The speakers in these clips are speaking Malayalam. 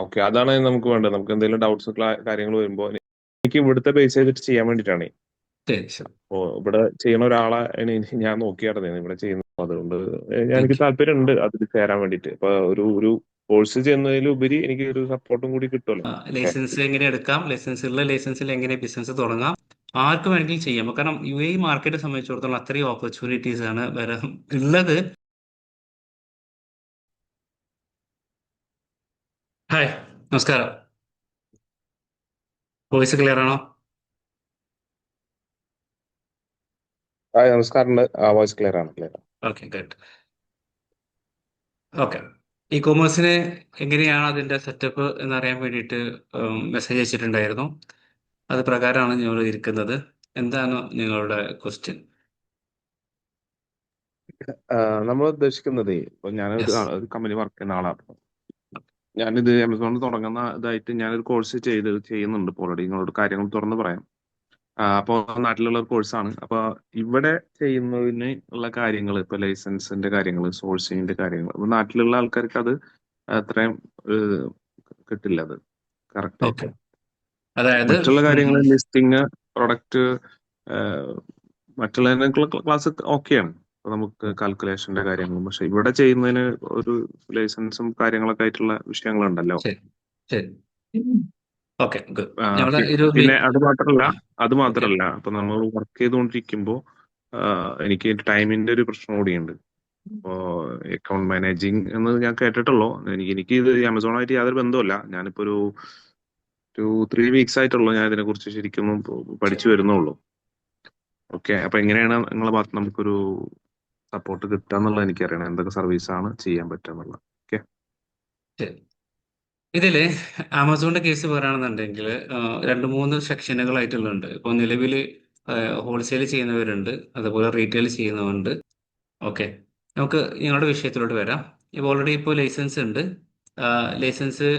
ഓക്കെ, അതാണ് നമുക്ക് വേണ്ടത്. നമുക്ക് എന്തെങ്കിലും ഡൗട്ട്സ് കാര്യങ്ങൾ വരുമ്പോൾ എനിക്ക് ഇവിടുത്തെ ബേസ് ചെയ്തിട്ട് ചെയ്യാൻ വേണ്ടിയിട്ടാണ്. ശരി ശരി. അപ്പോ ഇവിടെ ചെയ്യുന്ന ഒരാളെ ഞാൻ നോക്കിയായിരുന്നു ഇവിടെ ചെയ്യുന്നത്. അതുകൊണ്ട് എനിക്ക് ഓക്കെ. താല്പര്യമുണ്ട് അതിൽ ചേരാൻ വേണ്ടിയിട്ട്. അപ്പൊ ഒരു കോഴ്സ് ചെയ്യുന്നതിലുപരി എനിക്ക് ഒരു സപ്പോർട്ടും കൂടി കിട്ടുമല്ലോ. ഓക്കെ. ലൈസൻസ് എങ്ങനെ എടുക്കാം, ലൈസൻസിൽ എങ്ങനെ ബിസിനസ് തുടങ്ങാം, ആർക്ക് വേണമെങ്കിലും ചെയ്യാം. കാരണം UAE മാർക്കറ്റ് സംബന്ധിച്ചിടത്തോളം അത്രയും ഓപ്പർച്യൂണിറ്റീസ് ആണ് വരെ ഉള്ളത്. ഹായ്, നമസ്കാരം. വോയിസ് ക്ലിയർ ആണോ? നമസ്കാരം. വോയിസ് ക്ലിയർ ആണ്, ക്ലിയർ ആണ്. Okay, good. ഓക്കെ. ഇ കോമേഴ്സിന് എങ്ങനെയാണ് അതിന്റെ സെറ്റപ്പ് എന്നറിയാൻ വേണ്ടിയിട്ട് മെസ്സേജ് അയച്ചിട്ടുണ്ടായിരുന്നു. അത് പ്രകാരമാണ് ഞങ്ങൾ ഇരിക്കുന്നത്. എന്താണ് നിങ്ങളുടെ ക്വസ്റ്റ്യൻ? നമ്മൾ ഉദ്ദേശിക്കുന്നത്, ഇപ്പൊ ഞാനൊരു യെസ്. ഒരു കമ്പനി വർക്ക് ചെയ്യുന്ന ആളാണ്. ഞാനിത് ആമസോണിൽ തുടങ്ങുന്ന ഇതായിട്ട് ഞാനൊരു കോഴ്സ് ചെയ്യുന്നുണ്ട് ഇപ്പോൾ ഓൾറെഡി. നിങ്ങളോട് കാര്യങ്ങൾ തുറന്ന് പറയാം. അപ്പോൾ നാട്ടിലുള്ള ഒരു കോഴ്സാണ്. അപ്പൊ ഇവിടെ ചെയ്യുന്നതിന് ഉള്ള കാര്യങ്ങൾ, ഇപ്പൊ ലൈസൻസിന്റെ കാര്യങ്ങൾ, സോഴ്സിങ്ങിന്റെ കാര്യങ്ങൾ, അപ്പൊ നാട്ടിലുള്ള ആൾക്കാർക്ക് അത് അത്രയും ഏഹ്, കിട്ടില്ല അത് കറക്റ്റ് ഓക്കെ. ആയിട്ട്. അതായത് മറ്റുള്ള കാര്യങ്ങൾ, ലിസ്റ്റിംഗ്, പ്രൊഡക്റ്റ്, മറ്റുള്ളതിനൊക്കെയുള്ള ക്ലാസ് ഓക്കെയാണ്. അപ്പൊ നമുക്ക് കാൽക്കുലേഷന്റെ കാര്യങ്ങളും. പക്ഷെ ഇവിടെ ചെയ്യുന്നതിന് ഒരു ലൈസൻസും കാര്യങ്ങളൊക്കെ ആയിട്ടുള്ള വിഷയങ്ങളുണ്ടല്ലോ. ശരി ശരി. Okay, good. ആ, ഞങ്ങളെ ഒരു പിന്നെ അത് ഓക്കെ. മാത്രല്ല ഇപ്പൊ നമ്മൾ വർക്ക് ചെയ്തുകൊണ്ടിരിക്കുമ്പോൾ എനിക്ക് ടൈമിന്റെ ഒരു പ്രശ്നം കൂടിയുണ്ട്. ഇപ്പോ അക്കൗണ്ട് മാനേജിങ് എന്ന് ഞാൻ കേട്ടിട്ടുള്ളൂ. എനിക്ക് ഇത് ആമസോണായിട്ട് യാതൊരു ബന്ധവുമില്ല. ഞാനിപ്പോ ഒരു 3 വീക്സ് ആയിട്ടുള്ളൂ ഞാൻ ഇതിനെ കുറിച്ച് ശരിക്കും പഠിച്ചു ശരി വരുന്നുള്ളൂ. ഓക്കെ, അപ്പൊ എങ്ങനെയാണ് നിങ്ങളെ ഭാഗത്ത് നമുക്കൊരു സപ്പോർട്ട് കിട്ടുക എന്നുള്ളത് എനിക്കറിയണം. എന്തൊക്കെ സർവീസ് ആണ് ചെയ്യാൻ പറ്റുക എന്നുള്ളത്. ഓക്കെ. ശരി. ഇതില് ആമസോണിന്റെ കേസ് പറയുകയാണെന്നുണ്ടെങ്കിൽ രണ്ട് മൂന്ന് സെക്ഷനുകളായിട്ടുള്ളുണ്ട്. ഇപ്പോൾ നിലവിൽ ഹോൾസെയിൽ ചെയ്യുന്നവരുണ്ട്, അതുപോലെ റീറ്റെയിൽ ചെയ്യുന്നവരുണ്ട്. ഓക്കെ, നമുക്ക് ഞങ്ങളുടെ വിഷയത്തിലോട്ട് വരാം. ഇപ്പോൾ ഓൾറെഡി ഇപ്പോൾ ലൈസൻസ് ഉണ്ട്. ലൈസൻസ്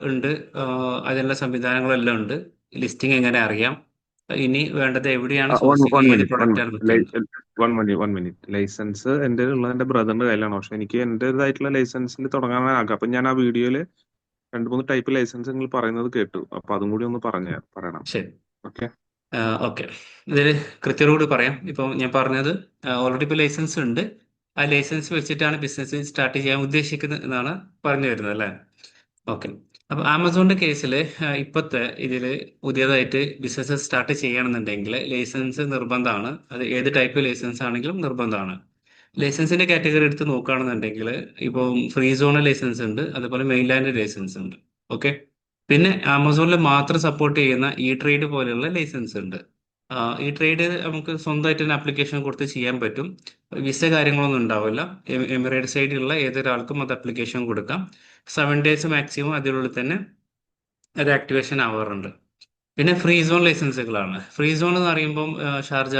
ഉണ്ട്. അതിനുള്ള സംവിധാനങ്ങളെല്ലാം ഉണ്ട്. ലിസ്റ്റിംഗ് എങ്ങനെ അറിയാം, ഇനി വേണ്ടത് എവിടെയാണ് വൺ സോഴ്സിങ്, വൺ ഏത് മിനിറ്റ് വൺ പ്രൊഡക്റ്റാണ് വിൽക്കുന്നത്. One minute. ലൈസൻസ് എന്റെ ഉള്ളത് എന്റെ ബ്രദറിന്റെ കയ്യിലാണ്. പക്ഷെ എനിക്ക് എന്റേതായിട്ടുള്ള ലൈസൻസിൽ തുടങ്ങാനാകാം. അപ്പൊ ഞാൻ ആ വീഡിയോയില് 2-3 ടൈപ്പ് ലൈസൻസ് നിങ്ങൾ പറയുന്നത് കേട്ടു. അപ്പൊ അതും കൂടി ഒന്ന് പറയണം. ശരി. ഓക്കെ. ഓക്കെ. ഇതിൽ കൃത്യതയോട് പറയാം. ഇപ്പം ഞാൻ പറഞ്ഞത് ഓൾറെഡി ഇപ്പോൾ ലൈസൻസ് ഉണ്ട്. ആ ലൈസൻസ് വെച്ചിട്ടാണ് ബിസിനസ് സ്റ്റാർട്ട് ചെയ്യാൻ ഉദ്ദേശിക്കുന്നത് എന്നാണ് പറഞ്ഞു വരുന്നത് അല്ലേ? ഓക്കെ. അപ്പൊ ആമസോണിന്റെ കേസിൽ ഇപ്പോഴത്തെ ഇതിൽ പുതിയതായിട്ട് ബിസിനസ് സ്റ്റാർട്ട് ചെയ്യണമെന്നുണ്ടെങ്കിൽ ലൈസൻസ് നിർബന്ധമാണ്. അത് ഏത് ടൈപ്പ് ലൈസൻസ് ആണെങ്കിലും നിർബന്ധമാണ്. ലൈസൻസിന്റെ കാറ്റഗറി എടുത്ത് നോക്കുകയാണെന്നുണ്ടെങ്കിൽ ഇപ്പം ഫ്രീ സോൺ ലൈസൻസ് ഉണ്ട്, അതുപോലെ മെയിൻലാൻഡ് ലൈസൻസ് ഉണ്ട്. ഓക്കെ. പിന്നെ ആമസോണിൽ മാത്രം സപ്പോർട്ട് ചെയ്യുന്ന ഇ ട്രേഡ് പോലെയുള്ള ലൈസൻസ് ഉണ്ട്. ഈ ട്രേഡ് നമുക്ക് സ്വന്തമായിട്ട് തന്നെ ആപ്ലിക്കേഷൻ കൊടുത്ത് ചെയ്യാൻ പറ്റും. വിസ കാര്യങ്ങളൊന്നും ഉണ്ടാവില്ല. എമിറേറ്റ് സൈഡിലുള്ള ഏതൊരാൾക്കും അത് ആപ്ലിക്കേഷൻ കൊടുക്കാം. 7 ഡേയ്സ് മാക്സിമം അതിനുള്ളിൽ തന്നെ അത് ആക്ടിവേഷൻ ആവാറുണ്ട്. പിന്നെ ഫ്രീ സോൺ ലൈസൻസുകളാണ്. ഫ്രീ സോൺ എന്ന് പറയുമ്പം ഷാർജ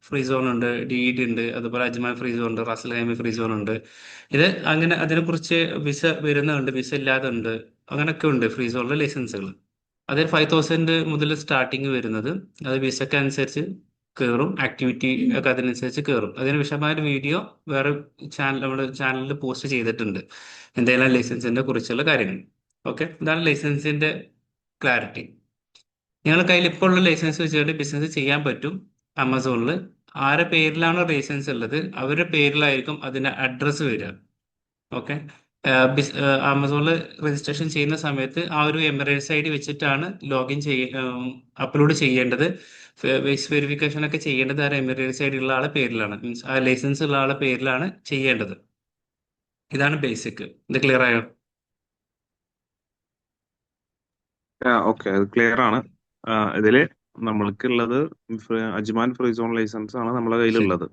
ഫ്രീ സോൺ ഉണ്ട്, DED ഉണ്ട്, അതുപോലെ അജ്മാൻ ഫ്രീ സോൺ ഉണ്ട്, റാസൽ ഹൈമ ഫ്രീ സോൺ ഉണ്ട്. ഇത് അങ്ങനെ അതിനെക്കുറിച്ച് വിസ വരുന്നുണ്ട്, വിസ ഇല്ലാതെ ഉണ്ട്, അങ്ങനെയൊക്കെ ഉണ്ട് ഫ്രീ സോണിലെ ലൈസൻസുകൾ. അതിൽ 5,000 മുതൽ സ്റ്റാർട്ടിങ് വരുന്നത്. അത് വിസക്ക് അനുസരിച്ച് കയറും, ആക്ടിവിറ്റി ഒക്കെ അതിനനുസരിച്ച് കയറും. അതിന് വിശദമായ ഒരു വീഡിയോ വേറെ നമ്മുടെ ചാനലിൽ പോസ്റ്റ് ചെയ്തിട്ടുണ്ട്, എന്തെല്ലാം ലൈസൻസിന്റെ കുറിച്ചുള്ള കാര്യങ്ങൾ. ഓക്കെ, ഇതാണ് ലൈസൻസിന്റെ ക്ലാരിറ്റി. നിങ്ങളുടെ കയ്യിൽ ഇപ്പോൾ ഉള്ള ലൈസൻസ് വെച്ചിട്ട് ബിസിനസ് ചെയ്യാൻ പറ്റും. ആമസോണിൽ ആരുടെ പേരിലാണോ ലൈസൻസ് ഉള്ളത് അവരുടെ പേരിലായിരിക്കും അതിന്റെ അഡ്രസ്സ് വരിക. ഓക്കെ. ആമസോണിൽ രജിസ്ട്രേഷൻ ചെയ്യുന്ന സമയത്ത് ആ ഒരു എമിറേറ്റ്സ് ID വെച്ചിട്ടാണ് അപ്ലോഡ് ചെയ്യേണ്ടത്. വെരിഫിക്കേഷൻ ഒക്കെ ചെയ്യേണ്ടത് ആ എമിറേറ്റ്സ് ID ഉള്ള ആളെ പേരിലാണ്, മീൻസ് ആ ലൈസൻസ് ഉള്ള ആളെ പേരിലാണ് ചെയ്യേണ്ടത്. ഇതാണ് ബേസിക്. ഇത് ക്ലിയർ ആയോ? ഓക്കെ, അത് ക്ലിയർ ആണ്. ഇതില് നമ്മൾക്കുള്ളത് അജ്മാൻ ഫ്രീ സോൺ ലൈസൻസ് ആണ് നമ്മളെ ശരി കയ്യിലുള്ളത്.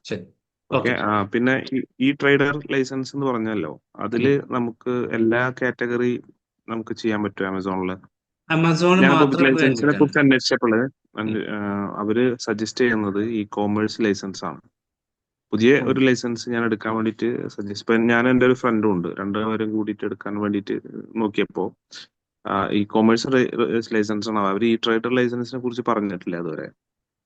ശരി. ഓക്കെ. ഓക്കെ. പിന്നെ ഈ ട്രേഡർ ലൈസൻസ് എന്ന് പറഞ്ഞല്ലോ, അതില് നമുക്ക് എല്ലാ കാറ്റഗറി നമുക്ക് ചെയ്യാൻ പറ്റും ആമസോണില്. ആമസോൺ ഞാനിപ്പോ മാത്രം ലൈസൻസിനെ വേണ്ടിയിട്ടാണ്. കുറിച്ച് അന്വേഷിച്ചപ്പോൾ ഉം. അവര് സജസ്റ്റ് ചെയ്യുന്നത് ഈ കോമേഴ്സ് ലൈസൻസ് ആണ്. പുതിയ ഒരു ലൈസൻസ് ഞാൻ എടുക്കാൻ വേണ്ടിയിട്ട് ഇപ്പൊ ഞാൻ എൻ്റെ ഒരു ഫ്രണ്ടും ഉണ്ട്, രണ്ടുപേരും കൂടിയിട്ട് എടുക്കാൻ വേണ്ടിയിട്ട് നോക്കിയപ്പോ ഈ കോമേഴ്സ് ലൈസൻസ് ആണ്. അവർ ഈ ട്രേഡർ ലൈസൻസിനെ കുറിച്ച് പറഞ്ഞിട്ടില്ല അതുവരെ.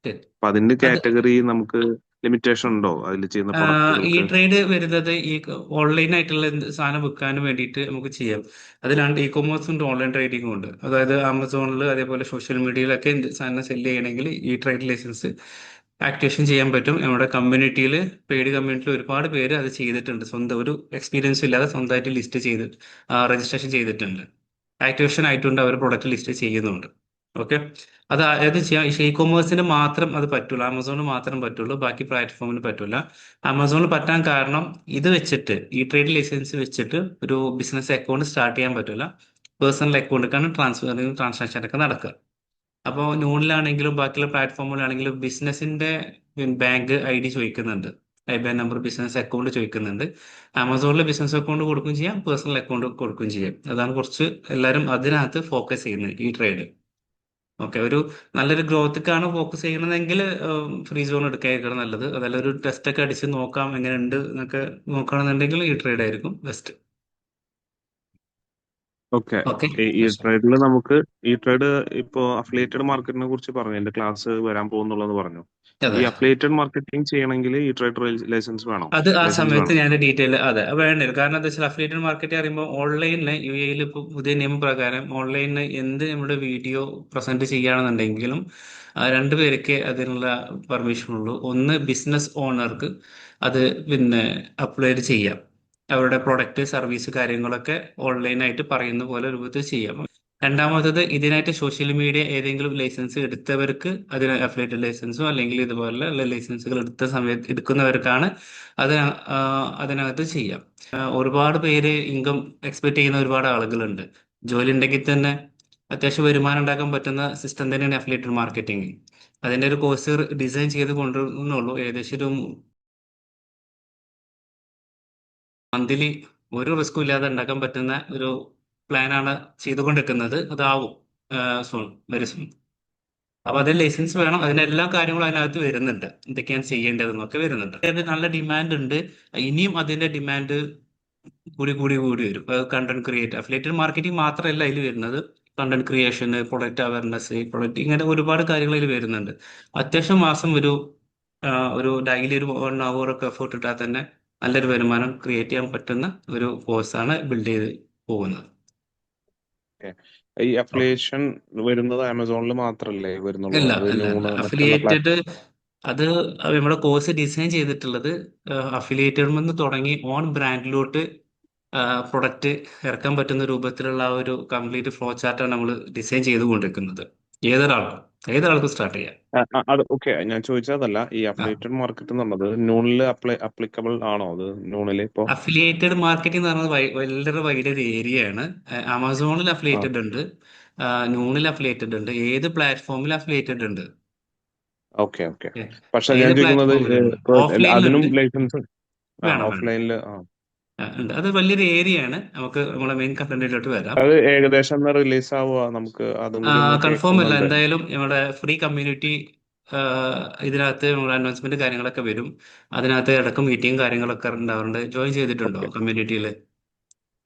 ശരി. അപ്പൊ അതിന്റെ അത് കാറ്റഗറി നമുക്ക് ലിമിറ്റേഷൻ ഉണ്ടോ അതിൽ ചെയ്യുന്ന ഈ പ്രൊഡക്റ്റുകൾക്ക്? ട്രേഡ് വരുന്നത് ഈ ഓൺലൈൻ ആയിട്ടുള്ള എന്ത് സാധനം വിൽക്കാൻ വേണ്ടിയിട്ട് നമുക്ക് ചെയ്യാം. അതിലാണ്ട് ഇ കൊമേഴ്സും ഉണ്ട്, ഓൺലൈൻ ട്രേഡിംഗും ഉണ്ട്. അതായത് ആമസോണിൽ അതേപോലെ സോഷ്യൽ മീഡിയയിലൊക്കെ എന്ത് സാധനം സെല് ചെയ്യണമെങ്കിൽ ഈ ട്രേഡ് ലൈസൻസ് ആക്ടിവേഷൻ ചെയ്യാൻ പറ്റും. നമ്മുടെ കമ്മ്യൂണിറ്റിയിൽ, പെയ്ഡ് കമ്മ്യൂണിറ്റിയിൽ ഒരുപാട് പേര് അത് ചെയ്തിട്ടുണ്ട്. സ്വന്തം ഒരു എക്സ്പീരിയൻസ് ഇല്ലാതെ സ്വന്തമായിട്ട് ലിസ്റ്റ് ചെയ്ത് രജിസ്ട്രേഷൻ ചെയ്തിട്ടുണ്ട്. ആക്ടിവേഷൻ ആയിട്ടുണ്ട്, അവർ പ്രൊഡക്റ്റ് ലിസ്റ്റ് ചെയ്യുന്നുണ്ട്. ഓക്കെ. അത് ഏത് ചെയ്യാം. ഈ കൊമേഴ്സിന് മാത്രം അത് പറ്റുള്ളൂ, ആമസോണിന് മാത്രം പറ്റുള്ളൂ, ബാക്കി പ്ലാറ്റ്ഫോമിന് പറ്റില്ല. ആമസോണിൽ പറ്റാൻ കാരണം ഇത് വെച്ചിട്ട്, ഈ ട്രേഡ് ലൈസൻസ് വെച്ചിട്ട് ഒരു ബിസിനസ് അക്കൗണ്ട് സ്റ്റാർട്ട് ചെയ്യാൻ പറ്റില്ല. പേഴ്സണൽ അക്കൗണ്ടിലേക്കാണ് ട്രാൻസാക്ഷൻ ഒക്കെ നടക്കുക. അപ്പോൾ നൂണിലാണെങ്കിലും ബാക്കിയുള്ള പ്ലാറ്റ്ഫോമുകളാണെങ്കിലും ബിസിനസിന്റെ ബാങ്ക് ID ചോദിക്കുന്നുണ്ട്, IBAN നമ്പർ, ബിസിനസ് അക്കൗണ്ട് ചോദിക്കുന്നുണ്ട്. ആമസോണിൽ ബിസിനസ് അക്കൗണ്ട് കൊടുക്കുകയും ചെയ്യാം, പേഴ്സണൽ അക്കൗണ്ട് കൊടുക്കുകയും ചെയ്യാം. അതാണ് കുറച്ച് എല്ലാവരും അതിനകത്ത് ഫോക്കസ് ചെയ്യുന്നത്, ഈ ട്രേഡ്. ഓക്കെ. ഒരു നല്ലൊരു ഗ്രോത്തിക്കാണ് ഫോക്കസ് ചെയ്യണതെങ്കിൽ ഫ്രീ സോൺ എടുക്കായിരിക്കണം നല്ലത്. അതല്ല ഒരു ടെസ്റ്റ് ഒക്കെ അടിച്ച് നോക്കാം എങ്ങനെയുണ്ട് എന്നൊക്കെ നോക്കുകയാണെന്നുണ്ടെങ്കിൽ ഈ ട്രേഡ് ആയിരിക്കും ബെസ്റ്റ്. ഓക്കെ. ഓക്കെ. ഈ ട്രേഡിൽ നമുക്ക് ഈ ട്രേഡ് ഇപ്പോ അഫിലിയേറ്റഡ് മാർക്കറ്റിനെ കുറിച്ച് പറഞ്ഞു, എന്റെ ക്ലാസ് വരാൻ പോകുന്നുള്ളത് പറഞ്ഞു. ഈ അതെ, അഫിലിയേറ്റഡ് മാർക്കറ്റിംഗ് ചെയ്യണമെങ്കിൽ ഈ ട്രേഡ് ലൈസൻസ് വേണോ? അത് ആ ലൈസൻസ് സമയത്ത് വേണോ? ഞാൻ ഡീറ്റെയിൽ അതെ വേണ്ടി വരും. കാരണം എന്താ വെച്ചാൽ അഫിലിയേറ്റഡ് മാർക്കറ്റ് അറിയുമ്പോൾ ഓൺലൈനിൽ UAE ഇപ്പോൾ പുതിയ നിയമപ്രകാരം ഓൺലൈനിൽ എന്ത് നമ്മുടെ വീഡിയോ പ്രസന്റ് ചെയ്യുകയാണെന്നുണ്ടെങ്കിലും രണ്ടുപേർക്ക് അതിനുള്ള പെർമിഷൻ ഉള്ളൂ. ഒന്ന് ബിസിനസ് ഓണർക്ക് അത് പിന്നെ അപ്ലോഡ് ചെയ്യാം. അവരുടെ പ്രൊഡക്റ്റ്, സർവീസ് കാര്യങ്ങളൊക്കെ ഓൺലൈനായിട്ട് പറയുന്ന പോലെ രൂപത്തിൽ ചെയ്യാം. രണ്ടാമത്തത് ഇതിനായിട്ട് സോഷ്യൽ മീഡിയ ഏതെങ്കിലും ലൈസൻസ് എടുത്തവർക്ക്, അതിന് അഫിലിയേറ്റഡ് ലൈസൻസോ അല്ലെങ്കിൽ ഇതുപോലുള്ള ലൈസൻസുകൾ എടുത്ത സമയത്ത് എടുക്കുന്നവർക്കാണ് അത് അതിനകത്ത് ചെയ്യാം. ഒരുപാട് പേര് ഇൻകം എക്സ്പെക്ട് ചെയ്യുന്ന ഒരുപാട് ആളുകളുണ്ട്. ജോലി ഉണ്ടെങ്കിൽ തന്നെ അത്യാവശ്യം വരുമാനം ഉണ്ടാക്കാൻ പറ്റുന്ന സിസ്റ്റം തന്നെയാണ് അഫിലിയേറ്റഡ് മാർക്കറ്റിംഗ്. അതിന്റെ ഒരു കോഴ്സ് ഡിസൈൻ ചെയ്ത് കൊണ്ടുവരുന്നുള്ളൂ. ഏകദേശം ഒരു മന്ത്ലി ഒരു റിസ്കും ഇല്ലാതെ ഉണ്ടാക്കാൻ പറ്റുന്ന ഒരു പ്ലാനാണ് ചെയ്തുകൊണ്ടിരിക്കുന്നത്. അതാവും സൂൺ, വെരി സൂൺ. അപ്പൊ അതിന് ലൈസൻസ് വേണം, അതിന് എല്ലാ കാര്യങ്ങളും അതിനകത്ത് വരുന്നുണ്ട്, എന്തൊക്കെയാണ് ചെയ്യേണ്ടതെന്നൊക്കെ വരുന്നുണ്ട്. അത് നല്ല ഡിമാൻഡ് ഉണ്ട്. ഇനിയും അതിന്റെ ഡിമാൻഡ് കൂടി കൂടി കൂടി വരും. കണ്ടന്റ് ക്രിയേറ്റ്, അഫിലിയേറ്റഡ് മാർക്കറ്റിംഗ് മാത്രമല്ല അതിൽ വരുന്നത്, കണ്ടന്റ് ക്രിയേഷന്, പ്രൊഡക്റ്റ് അവയർനെസ്, പ്രൊഡക്റ്റ്, ഇങ്ങനെ ഒരുപാട് കാര്യങ്ങൾ അതിൽ വരുന്നുണ്ട്. അത്യാവശ്യം മാസം ഒരു ഡെയിലി ഒരു 1 hour ഒക്കെ എഫേർട്ട് ഇട്ടാൽ തന്നെ നല്ലൊരു വരുമാനം ക്രിയേറ്റ് ചെയ്യാൻ പറ്റുന്ന ഒരു കോഴ്സാണ് ബിൽഡ് ചെയ്ത് പോകുന്നത്. ഓക്കെ. ഈ അഫിലിയേഷൻ വരുന്നത് ആമസോണിൽ മാത്രമല്ലേ വരുന്നുള്ളൂ? ഇല്ല അത് ഇല്ല ഇല്ല, നൂണ് മറ്റുള്ള അഫിലിയേറ്റഡ് അത് നമ്മുടെ കോഴ്സ് ഡിസൈൻ ചെയ്തിട്ടുള്ളത് അഫിലിയേറ്റഡിൽ നിന്ന് തുടങ്ങി ഓൺ ബ്രാൻഡിലോട്ട് പ്രൊഡക്റ്റ് ഇറക്കാൻ പറ്റുന്ന രൂപത്തിലുള്ള ആ ഒരു കംപ്ലീറ്റ് ഫ്ലോ ചാർട്ടാണ് നമ്മൾ ഡിസൈൻ ചെയ്ത് കൊണ്ടിരിക്കുന്നത്. ഏതൊരാൾക്കും ഏതൊരാൾക്കും സ്റ്റാർട്ട് ചെയ്യാം. അത് ഓക്കെ. ഞാൻ ചോദിച്ചതല്ല, ഈ ആ, അഫിലിയേറ്റഡ് മാർക്കറ്റ് എന്നുള്ളത് നൂണിൽ അപ്ലിക്കബിൾ ആണോ? അത് നൂണില് ഇപ്പോ അഫിലിയേറ്റഡ് മാർക്കറ്റിംഗ് എന്ന് പറയുന്നത് വളരെ വലിയൊരു ഏരിയയാണ്. ആമസോണിൽ ആ അഫിലിയേറ്റഡ് ഉണ്ട്, നൂണിൽ അഫിലിയേറ്റഡ് ഉണ്ട്, ഏത് പ്ലാറ്റ്ഫോമിൽ അഫിലിയേറ്റഡ് ഉണ്ട്. Okay okay. ഏ, പക്ഷെ ഞാൻ ഏത് ചോദിക്കുന്നത് പ്ലാറ്റ്ഫോമിലുണ്ട്. ഇപ്പൊ അതിനും ഓഫ്ലൈനിലുണ്ട്. ലൈസൻസ് വേണം വേണം. ഓഫ്ലൈനിൽ ഉണ്ട്. അത് വലിയൊരു ഏരിയയാണ്. നമുക്ക് നമ്മളെ മെയിൻ കണ്ടന്റിലോട്ട് വരാം. അത് ഏകദേശം റിലീസ് ആവുക, നമുക്ക് അതും കൂടി ഒന്ന് കൺഫേം അല്ല, കേൾക്കുന്നുണ്ട്. എന്തായാലും നമ്മുടെ ഫ്രീ കമ്മ്യൂണിറ്റി ഇതിനകത്ത് നമ്മുടെ അനൗൺസ്മെന്റ് കാര്യങ്ങളൊക്കെ വരും. അതിനകത്ത് ഇടക്ക് മീറ്റിംഗ് കാര്യങ്ങളൊക്കെ ഉണ്ടാവാറുണ്ട്. ജോയിൻ ചെയ്തിട്ടുണ്ടോ ഓക്കെ. കമ്മ്യൂണിറ്റിയിൽ?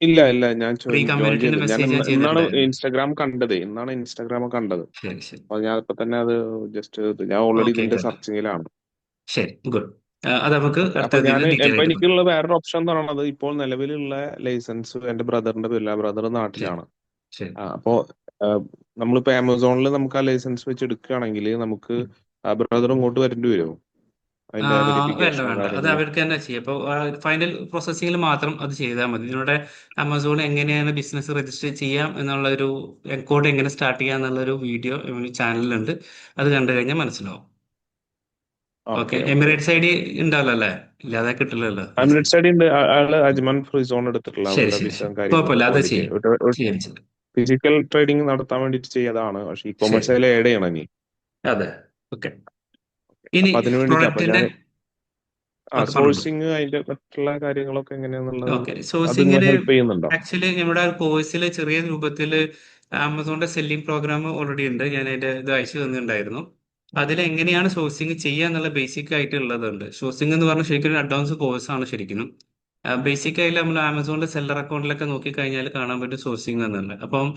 ഇല്ല ഇല്ല, ഞാൻ ഫ്രീ ജോയിൻ കമ്മ്യൂണിറ്റിന്റെ ചെയ്തു. ഞാൻ മെസ്സേജ് ഞാൻ ഇന്നാണ് ചെയ്തിട്ടുണ്ടായിരുന്നു. ഇൻസ്റ്റാഗ്രാം കണ്ടത്, ശരി ശരി. അപ്പൊ ഞാൻ ഇപ്പൊ തന്നെ അത് ജസ്റ്റ് ഞാൻ ഓൾറെഡി ഓക്കെ ഇതിന്റെ ആയിക്കോട്ടെ. സെർച്ചിങ്ങിലാണ്. ശരി, ഗുഡ്. അത് നമുക്ക് ഓക്കെ. അപ്പൊ അടുത്ത ഇതിൽ ഡീറ്റെയിൽ ഇപ്പൊ ആയിട്ട് പറയാം. എനിക്കുള്ള വേറൊരു ഓപ്ഷൻ എന്ന് പറയുന്നത്, ഇപ്പോൾ നിലവിലുള്ള ലൈസൻസ് എന്റെ ബ്രദറിന്റെ പേരില, ബ്രദർ ശരി നാട്ടിലാണ്. ശരി. അപ്പോ നമ്മളിപ്പോ ആമസോണിൽ നമുക്ക് ആ ലൈസൻസ് വെച്ച് എടുക്കുകയാണെങ്കിൽ നമുക്ക് ഉം. ബ്രദർ ഇങ്ങോട്ട് വരേണ്ടി വരുമോ? അതിന്റെ വേണ്ട വെരിഫിക്കേഷനും വേണ്ട, അത് കാര്യങ്ങളും? അവർക്ക് തന്നെ ചെയ്യാം. അപ്പോൾ ഫൈനൽ പ്രോസസ്സിങ്ങിൽ മാത്രം അത് ചെയ്താൽ മതി. ഇതിലൂടെ ആമസോൺ എങ്ങനെയാണ് ബിസിനസ് രജിസ്റ്റർ ചെയ്യാം എന്നുള്ള ഒരു അക്കൗണ്ട് എങ്ങനെ സ്റ്റാർട്ട് ചെയ്യാം എന്നുള്ള ഒരു വീഡിയോ ചാനലിലുണ്ട്. അത് കണ്ടു കഴിഞ്ഞാൽ മനസ്സിലാവും. Okay. Okay okay Emirates okay. ID ഉണ്ടാവല്ലോ അല്ലേ? ഇല്ലാതെ കിട്ടില്ലല്ലോ എമിറേറ്റ്സ് ലൈസൻസ്. ഐ ഡി ഉണ്ട്. ആള് അജ്മാൻ ഫ്രീ സോൺ എടുത്തിട്ടുള്ള ശരി അവരുടെ ശരി ശരി, വിസയും കാര്യങ്ങളൊക്കെ കുഴപ്പമില്ല, അത് വേണ്ടിയിട്ട് ചെയ്യാം. ശരി ശരി. ഫിസിക്കൽ ട്രേഡിംഗ് നടത്താൻ വേണ്ടിയിട്ട് ചെയ്തതാണ്. പക്ഷെ ഇ ശരി, കൊമേഴ്സ് അതിൽ ആഡ് ചെയ്യണം ഇനി. അതെ. ഓക്കെ. ഇനി അപ്പൊ അതിന് വേണ്ടിയിട്ട് അപ്പൊ പ്രൊഡക്റ്റിന്റെ ഞാൻ ഒക്കെ പറഞ്ഞോളൂ. സോഴ്സിങ് അതിന്റെ മറ്റുള്ള കാര്യങ്ങളൊക്കെ എങ്ങനെയാന്നുള്ളത് ഓക്കെ. അത് നിങ്ങൾ സോഴ്സിങ്ങിന് ഹെൽപ്പ് ചെയ്യുന്നുണ്ടോ? ആക്ച്വലി നമ്മുടെ കോഴ്സിൽ ചെറിയ രൂപത്തിൽ ആമസോണിന്റെ സെല്ലിംഗ് പ്രോഗ്രാം ഓൾറെഡി ഉണ്ട്. ഞാൻ അതിന്റെ ഇത് അയച്ചു തന്നിട്ടുണ്ടായിരുന്നു. അതിൽ എങ്ങനെയാണ് സോഴ്സിങ് ചെയ്യുക എന്നുള്ള ബേസിക് ആയിട്ടുള്ളതുണ്ട്. സോഴ്സിംഗ് എന്ന് പറഞ്ഞാൽ ശരിക്കും ഒരു അഡ്വാൻസ് കോഴ്സാണ് ശരിക്കും. ബേസിക് ആയിട്ട് നമ്മൾ ആമസോണിന്റെ സെല്ലർ അക്കൗണ്ടിലൊക്കെ നോക്കിക്കഴിഞ്ഞാൽ കാണാൻ പറ്റും സോഴ്സിംഗ് എന്നുള്ളത്. അപ്പം